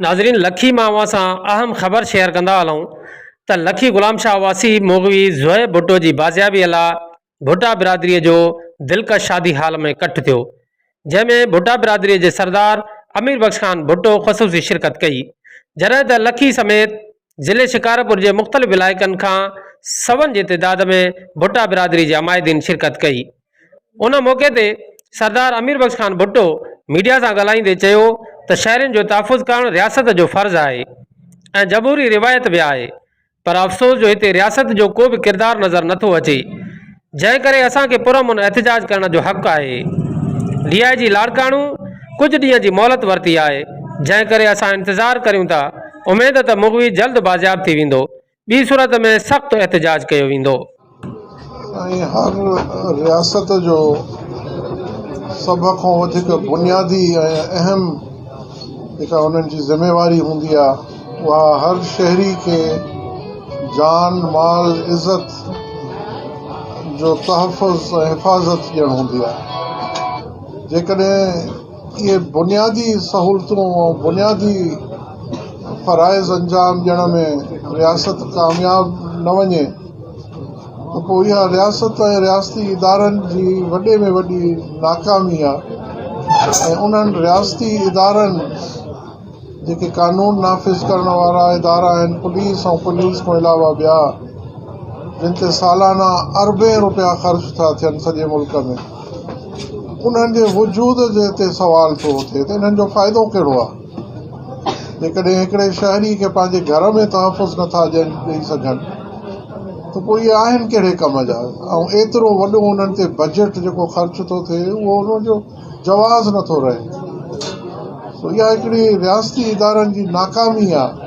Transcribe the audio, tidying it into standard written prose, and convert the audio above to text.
नाज़रीन, लखी मां असां अहम ख़बर शेयर कंदा हलूं त लखी गुलाम शाह वासी मغوي زوهيب भुट्टो जी बाज़ियाबी अला भुट्टा बिरादरीअ जो दिलकश शादी हाल में कट थियो, जंहिंमें भुट्टा बिरादरीअ जे सरदार अमीर बख्श खान भुट्टो ख़ुसूसी शिरकत कई। जॾहिं त लखी समेत ज़िले शिकारपुर जे मुख़्तलिफ़ इलाइक़नि खां सवनि जी तइदाद में भुट्टा बिरादरी जे अमायदीन शिरकत कई। उन मौक़े ते सरदार अमीर बख्श खान भुट्टो मीडिया सां ॻाल्हाईंदे चयो त शहरनि जो तहफ़ुज़ करणु रियासत जो फ़र्ज़ु आहे ऐं जमहूरी रिवायत बि आहे, पर अफ़सोस जो हिते रियासत जो को बि किरदारु नज़र नथो अचे, जंहिं करे असांखे पुरअमन एहतिजाज करण जो हक़ आहे। DIG لاڙڪاڻو कुझु ॾींहं जी मोहलत वरिती आहे, जंहिं करे असां इंतज़ारु करियूं था। उमेद त मग़वी जल्द बाज़ियाब थी वेंदो, ॿी सूरत में सख़्तु एहतिजाज कयो वेंदो। हर रियासत जो सभ खां वधीक बुनियादी ऐं अहम जेका उन्हनि जी ज़िम्मेवारी हूंदी आहे उहा हर शहरी खे जान माल इज़त जो तहफ़ुज़ ऐं हिफ़ाज़त ॾियणु हूंदी आहे। जेकॾहिं इहे बुनियादी सहूलतूं ऐं बुनियादी फ़राइज़ अंजाम ॾियण में रियासत कामयाब न वञे त पोइ इहा रियासत ऐं रियासती इदारनि जी वॾे में वॾी नाकामी आहे। ऐं उन्हनि रियासती इदारनि जेके कानून नाफ़िज़ करण वारा इदारा आहिनि, पुलिस ऐं पुलिस खां अलावा ॿिया, जिन ते सालाना अरबे रुपया ख़र्च था थियनि सॼे मुल्क में, उन्हनि जे वजूद जे ते सुवाल थो थिए त इन्हनि जो फ़ाइदो कहिड़ो आहे। जेकॾहिं हिकिड़े शहरी खे पंहिंजे घर में तहफ़ुज़ नथा ॾेई सघनि त पोइ इहे आहिनि कहिड़े कम जा। ऐं एतिरो वॾो उन्हनि ते बजट जेको ख़र्च थो थिए उहो उनजो जवाज़ नथो रहे। इहा हिकिड़ी रियासती इदारनि जी नाकामी आहे